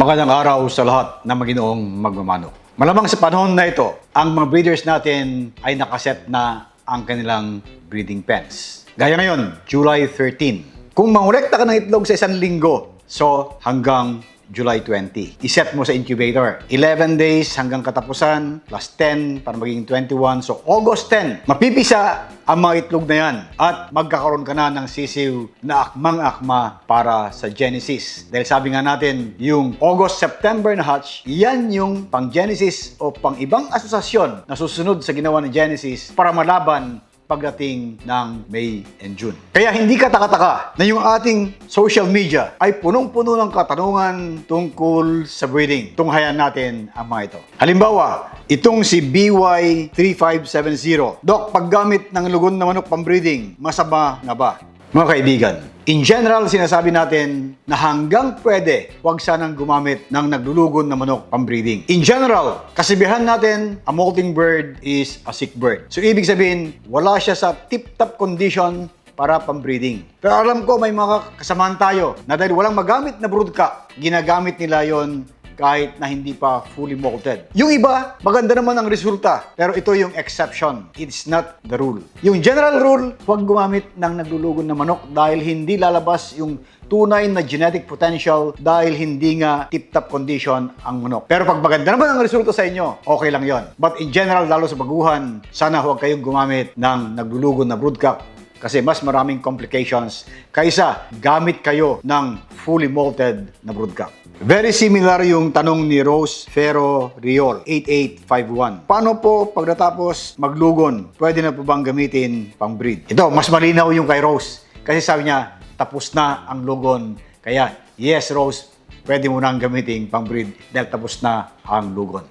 Magandang araw sa lahat na maginoong magmamano. Malamang sa panahon na ito, ang mga breeders natin ay nakaset na ang kanilang breeding pens. Gaya ngayon, July 13. Kung mangolekta ka ng itlog sa isang linggo, so hanggang July 20. Iset mo sa incubator. 11 days hanggang katapusan, plus 10 para maging 21. So August 10, mapipisa ang mga itlog na yan at magkakaroon ka na ng sisiw na akmang-akma para sa Genesis. Dahil sabi nga natin, yung August-September na hatch, yan yung pang Genesis o pang ibang asosasyon na susunod sa ginawa ni Genesis para malaban pagdating ng May and June. Kaya hindi ka taka-taka na yung ating social media ay punong-puno ng katanungan tungkol sa breeding. Tunghayan natin ang mga ito. Halimbawa, itong si BY3570. Dok, paggamit ng lugon na manok pang-breeding, masama nga ba? Mga kaibigan, in general, sinasabi natin na hanggang pwede, huwag sanang gumamit ng naglulugon na manok pang-breeding. In general, kasibihan natin, a molting bird is a sick bird. So, ibig sabihin, wala siya sa tip-top condition para pang-breeding. Pero alam ko, may mga kasamahan tayo na dahil walang magamit na broodcock, ginagamit nila yon kahit na hindi pa fully molted. Yung iba, maganda naman ang resulta. Pero ito yung exception. It's not the rule. Yung general rule, huwag gumamit ng naglulugon na manok dahil hindi lalabas yung tunay na genetic potential dahil hindi nga tip-top condition ang manok. Pero pag maganda naman ang resulta sa inyo, okay lang yon. But in general, lalo sa baguhan, sana huwag kayong gumamit ng naglulugon na broodcock kasi mas maraming complications kaysa gamit kayo ng fully molted na broodcock. Very similar yung tanong ni Rose Ferro Riol, 8851. Paano po pagkatapos maglugon, pwede na po bang gamitin pang breed? Ito, mas malinaw yung kay Rose. Kasi sabi niya, tapos na ang lugon. Kaya, yes Rose, pwede mo nang gamitin pang breed dahil tapos na ang lugon.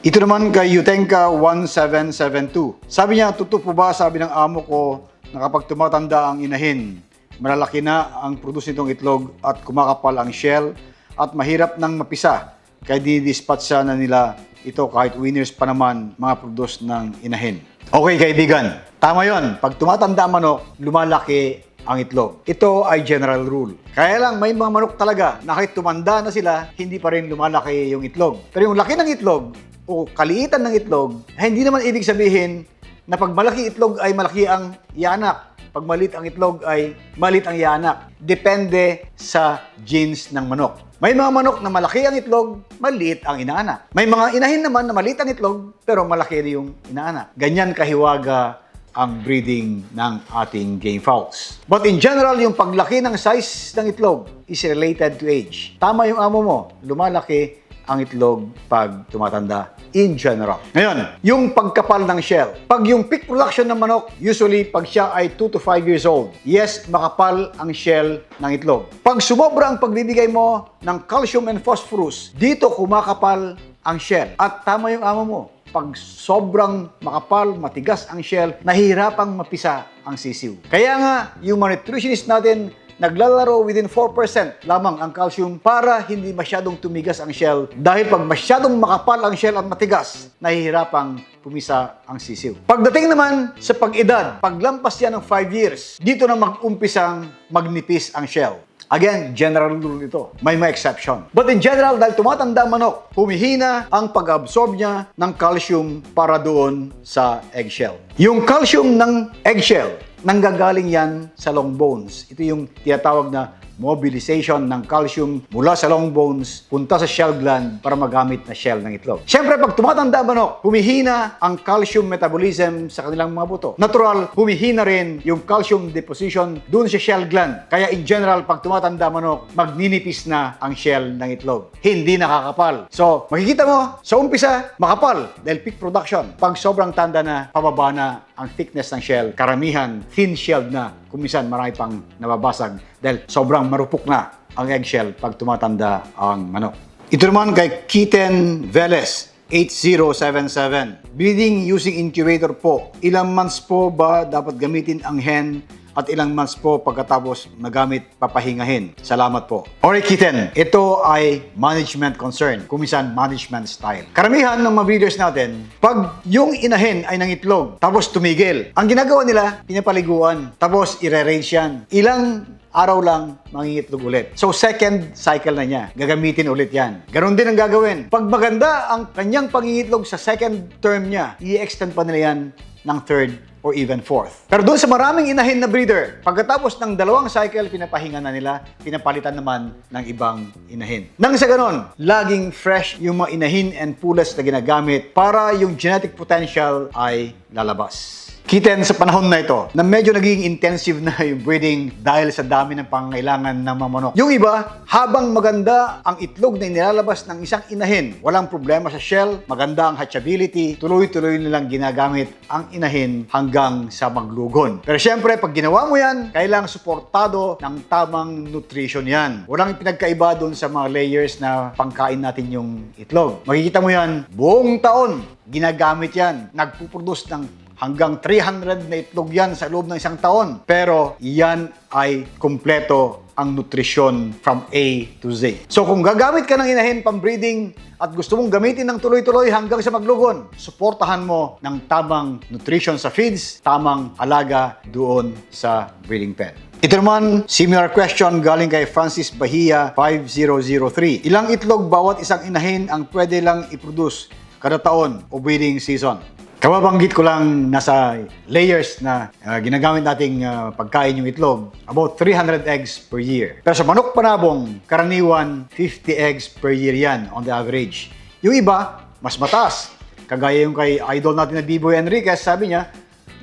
Ito naman kay Yutenka 1772. Sabi niya, totoo po ba, sabi ng amo ko, na kapag tumatanda ang inahin, malalaki na ang produce nitong itlog at kumakapal ang shell at mahirap nang mapisa. Kaya dinidispatcha na nila ito kahit winners pa naman mga produce ng inahin. Okay kaibigan, tama yon. Pag tumatanda ang manok, lumalaki ang itlog. Ito ay general rule. Kaya lang may mga manok talaga na kahit tumanda na sila, hindi pa rin lumalaki yung itlog. Pero yung laki ng itlog, o kaliitan ng itlog, hindi naman ibig sabihin na pag malaki itlog ay malaki ang yanak. Pag maliit ang itlog ay maliit ang yanak. Depende sa genes ng manok. May mga manok na malaki ang itlog, maliit ang inaanak. May mga inahin naman na maliit ang itlog, pero malaki rin yung inaanak. Ganyan kahiwaga ang breeding ng ating game fowls. But in general, yung paglaki ng size ng itlog is related to age. Tama yung amo mo, lumalaki ang itlog pag tumatanda in general. Ngayon, yung pagkapal ng shell. Pag yung peak production ng manok, usually pag siya ay 2 to 5 years old, yes, makapal ang shell ng itlog. Pag sumobra ang pagbibigay mo ng calcium and phosphorus, dito kumakapal ang shell. At tama yung amo mo, pag sobrang makapal, matigas ang shell, nahihirapang mapisa ang sisiw. Kaya nga, yung mga nutritionist natin, naglalaro within 4% lamang ang calcium para hindi masyadong tumigas ang shell dahil pag masyadong makapal ang shell at matigas, nahihirapang pumisa ang sisiw. Pagdating naman sa pag-edad, paglampas yan ng 5 years, dito na mag-umpisang magnipis ang shell. Again, general rule ito. May exception. But in general, dahil tumatanda manok, humihina ang pag-absorb niya ng calcium para doon sa eggshell. Yung calcium ng eggshell, nanggagaling yan sa long bones. Ito yung tinatawag na mobilization ng calcium mula sa long bones punta sa shell gland para magamit na shell ng itlog. Siyempre, pag tumatanda manok, humihina ang calcium metabolism sa kanilang mga buto. Natural, humihina rin yung calcium deposition dun sa shell gland. Kaya in general, pag tumatanda manok, magninipis na ang shell ng itlog. Hindi nakakapal. So, makikita mo, sa umpisa, makapal dahil peak production. Pag sobrang tanda na, pababa na ang thickness ng shell, karamihan, thin-shelled na. Kuminsan, marami pang nababasag dahil sobrang marupok na ang eggshell pag tumatanda ang manok. Ito naman kay Kiten Velez, 8077. Breeding using incubator po. Ilang months po ba dapat gamitin ang hen at ilang months po pagkatapos magamit papahingahin. Salamat po. Alright, kitten, ito ay management concern, kumisan management style. Karamihan ng mga breeders natin, pag yung inahin ay nangitlog, tapos tumigil, ang ginagawa nila, pinapaliguan, tapos ire-range yan. Ilang araw lang mangingitlog ulit. So, second cycle na niya. Gagamitin ulit yan. Ganon din ang gagawin. Pag maganda ang kanyang pangingitlog sa second term niya, i-extend pa nila yan ng third or even fourth. Pero doon sa maraming inahin na breeder, pagkatapos ng 2 cycle, pinapahinga na nila, pinapalitan naman ng ibang inahin. Nang sa ganon, laging fresh yung mga inahin and pullets na ginagamit para yung genetic potential ay lalabas. Kitten, sa panahon na ito, na medyo naging intensive na yung breeding dahil sa dami ng pangangailangan ng mga manok. Yung iba, habang maganda ang itlog na inilalabas ng isang inahin, walang problema sa shell, maganda ang hatchability, tuloy-tuloy nilang ginagamit ang inahin hanggang sa maglugon. Pero syempre, pag ginawa mo yan, kailangang suportado ng tamang nutrition yan. Walang pinagkaiba doon sa mga layers na pangkain natin yung itlog. Makikita mo yan, buong taon, ginagamit yan. Nagpuproduce ng hanggang 300 na itlog yan sa loob ng isang taon. Pero yan ay kumpleto ang nutrisyon from A to Z. So kung gagamit ka ng inahin pang-breeding at gusto mong gamitin ng tuloy-tuloy hanggang sa maglugon, suportahan mo ng tamang nutrition sa feeds, tamang alaga doon sa breeding pen. Ito naman, similar question galing kay Francis Bahia 5003. Ilang itlog bawat isang inahin ang pwede lang i-produce kada taon o breeding season? Kababanggit ko lang nasa layers na ginagamit nating pagkain yung itlog, about 300 eggs per year. Pero sa manok panabong, karaniwan 50 eggs per year yan on the average. Yung iba, mas mataas. Kagaya yung kay idol natin na Biboy Enriquez, sabi niya,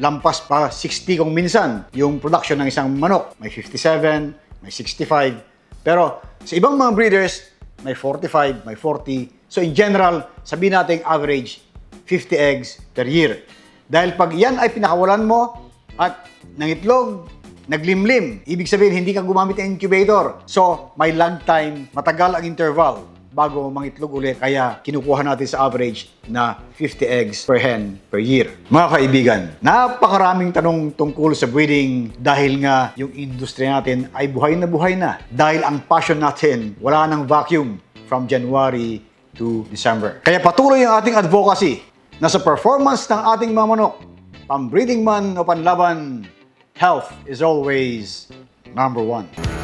lampas pa 60 kung minsan yung production ng isang manok. May 57, may 65. Pero sa ibang mga breeders, may 45, may 40. So in general, sabihin natin average, 50 eggs per year. Dahil pag yan ay pinakawalan mo at nangitlog, naglimlim, ibig sabihin hindi ka gumamit ng incubator. So, may lag time, matagal ang interval bago mangitlog ulit. Kaya kinukuha natin sa average na 50 eggs per hen per year. Mga kaibigan, napakaraming tanong tungkol sa breeding dahil nga yung industry natin ay buhay na. Dahil ang passion natin, wala nang vacuum from January to December. Kaya patuloy ang ating advocacy na sa performance ng ating mga manok, pang-breeding man o panlaban, health is always number 1.